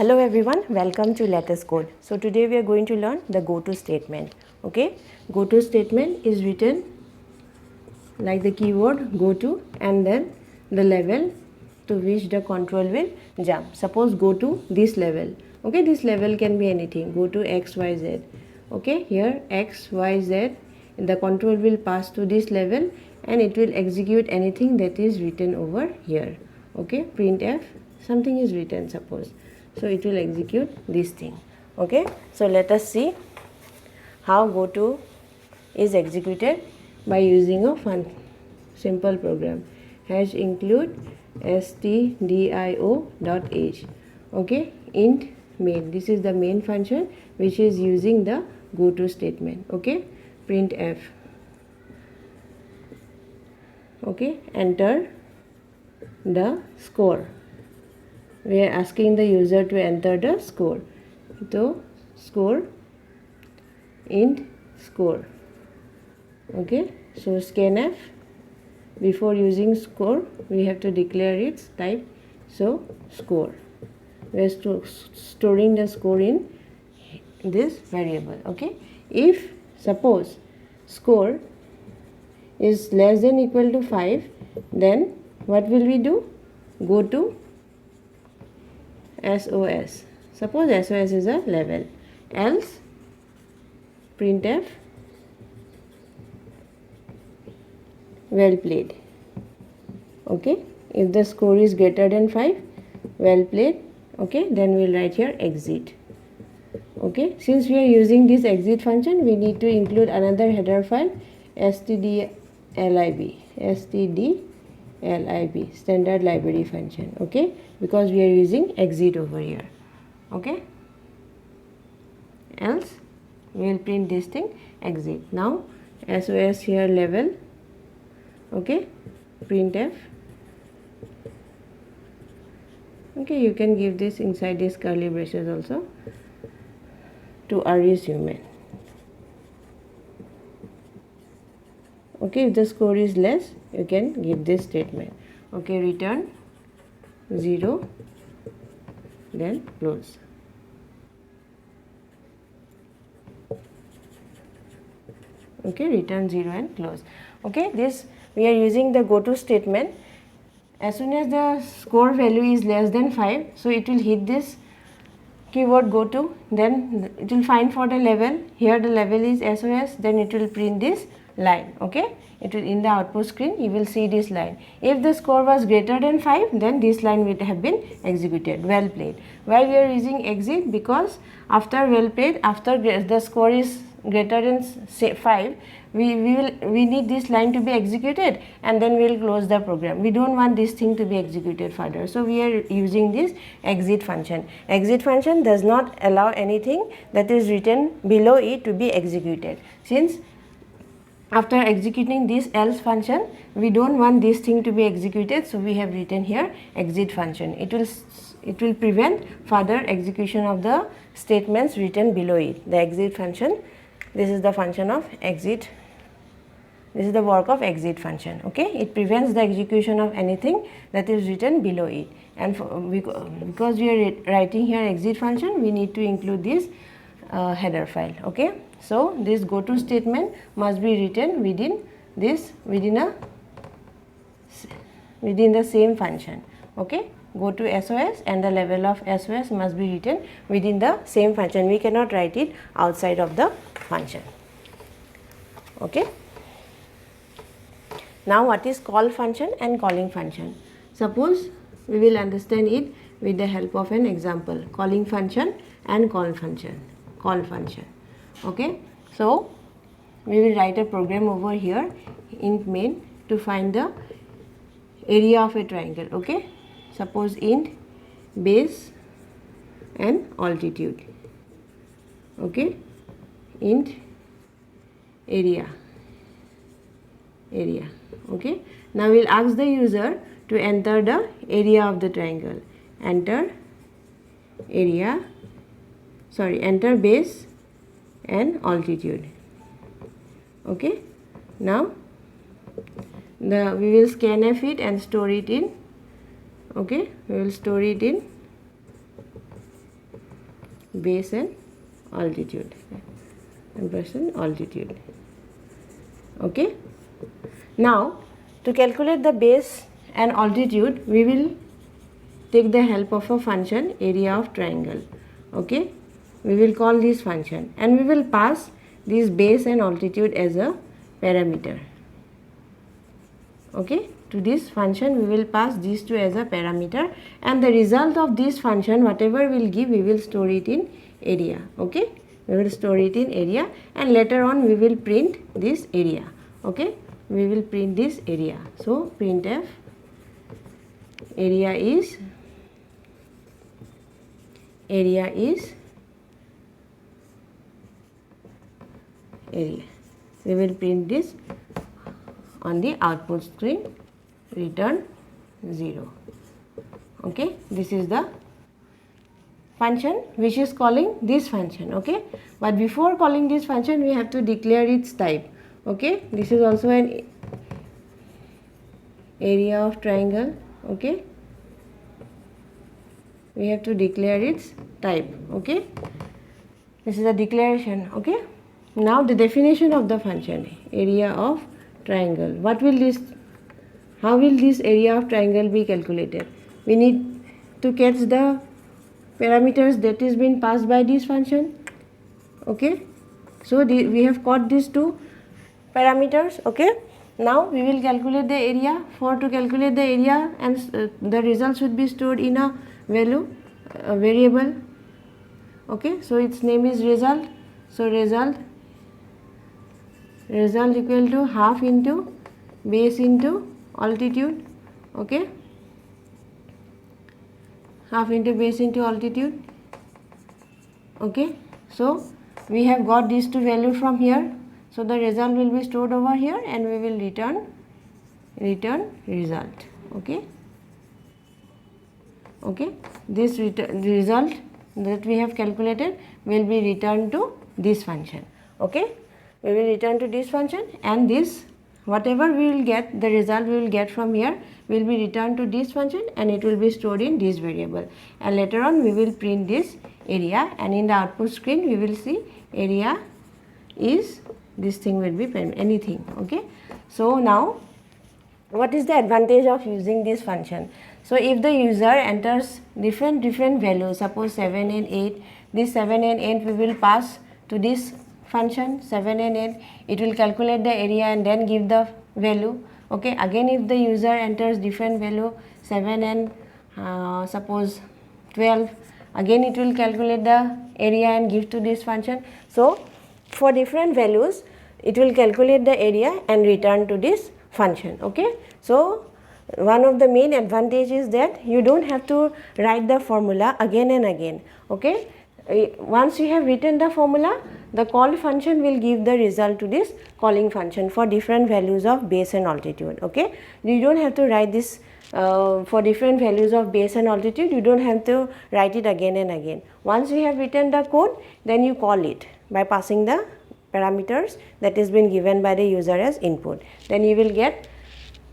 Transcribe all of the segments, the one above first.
Hello everyone, welcome to Latest Code. So today we are going to learn the goto statement. Okay, goto statement is written like the keyword goto and then the level to which the control will jump. Suppose go to this level. Okay, this level can be anything. Go to x, y, z. Okay, here x, y, z. The control will pass to this level and it will execute anything that is written over here. Okay, printf, something is written, suppose. So it will execute this thing. Okay, so let us see how goto is executed by using a simple program. Hash include stdio.h. Okay, int main. This is the main function which is using the goto statement. Okay, printf. Okay, enter the score. We are asking the user to enter the score. So score, int score. Okay, so scanf, before using score we have to declare its type. So score, we are storing the score in this variable. Okay, if suppose score is less than equal to 5, then what will we do? Go to SOS. Suppose SOS is a level. Else printf well played. Okay, if the score is greater than 5, well played. Okay, then we'll write here exit. Okay, since we are using this exit function, we need to include another header file, stdlib, standard library function. Okay, because we are using exit over here. Okay, else we will print this thing exit. Now SOS here level. Okay, printf. Okay, you can give this inside this curly braces also. To R is human. Okay, if the score is less, you can give this statement. Okay, return 0, then close. Okay, return 0 and close. Okay, this we are using the goto statement. As soon as the score value is less than 5, so it will hit this keyword goto, then it will find for the level. Here the level is SOS, then it will print this line. Okay, it will, in the output screen you will see this line. If the score was greater than 5, then this line would have been executed. Well played. Why we are using exit? Because after well played, after the score is greater than say 5, we need this line to be executed and then we will close the program. We don't want this thing to be executed further, so we are using this exit function. Exit function does not allow anything that is written below it to be executed. Since after executing this else function, we don't want this thing to be executed, so we have written here exit function. It will prevent further execution of the statements written below it. The exit function, this is the function of exit. This is the work of exit function. Okay, it prevents the execution of anything that is written below it. And because we are writing here exit function, we need to include this header file. Okay, so this goto statement must be written within the same function. Okay, go to SOS and the level of SOS must be written within the same function. We cannot write it outside of the function. Okay, now what is call function and calling function? Suppose we will understand it with the help of an example. Calling function and call function. Okay, so we will write a program over here int main to find the area of a triangle. Okay, suppose int base and altitude. Okay, int area. Okay, now we'll ask the user to enter the area of the triangle. Enter base and altitude. Okay, now we will scanf it and store it in. Okay, we will store it in base and altitude, ampersand altitude. Okay. Now to calculate the base and altitude, we will take the help of a function area of triangle. Okay, we will call this function and we will pass this base and altitude as a parameter. Okay, to this function we will pass these two as a parameter, and the result of this function, whatever will give, we will store it in area. Okay, we will store it in area, and later on we will print this area. Okay, we will print this area. So printf area is area. We will print this on the output screen, return 0. Okay, this is the function which is calling this function. Okay, but before calling this function, we have to declare its type. Okay, this is also an area of triangle. Okay, we have to declare its type. Okay, this is a declaration. Okay, now the definition of the function area of triangle. What will this, how will this area of triangle be calculated? We need to catch the parameters that is being passed by this function. Okay, so we have caught these two parameters. Okay, now we will calculate the area. For to calculate the area, and the result should be stored in a value, a variable. Okay, so its name is result. So result equal to half into base into altitude. Okay, half into base into altitude. Okay, so we have got these two values from here. So the result will be stored over here, and we will return result. Okay, okay, this result that we have calculated will be returned to this function. Okay, we will return to this function, and this whatever we will get, the result we will get from here will be returned to this function, and it will be stored in this variable, and later on we will print this area, and in the output screen we will see area is, this thing will be anything. Okay, so now what is the advantage of using this function? So if the user enters different values, suppose 7 and 8, this 7 and 8 we will pass to this function 7 and 8, it will calculate the area and then give the value. Okay, again if the user enters different value 7 and suppose 12, again it will calculate the area and give to this function. So for different values it will calculate the area and return to this function. Okay, so one of the main advantages is that you don't have to write the formula again and again. Okay, once you have written the formula, the call function will give the result to this calling function for different values of base and altitude. Okay, you don't have to write this for different values of base and altitude, you don't have to write it again and again. Once you have written the code, then you call it by passing the parameters that has been given by the user as input. Then you will get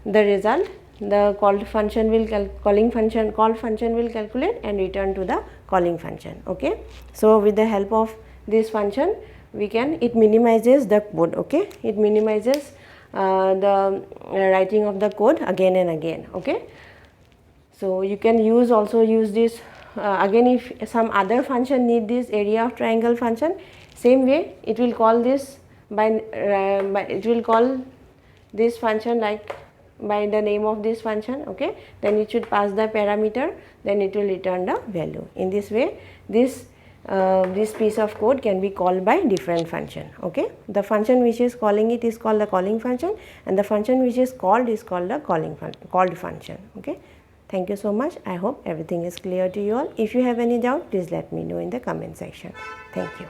the result. The called function will call function will calculate and return to the calling function. Okay, so with the help of this function, it minimizes the code. Okay, it minimizes the writing of the code again and again. Okay, so you can also use this again if some other function need this area of triangle function, same way it will call this it will call this function like by the name of this function. Okay, then it should pass the parameter, then it will return the value. In this way, this piece of code can be called by different function. Okay, the function which is calling it is called the calling function, and the function which is called the called function. Okay, thank you so much. I hope everything is clear to you all. If you have any doubt, please let me know in the comment section. Thank you.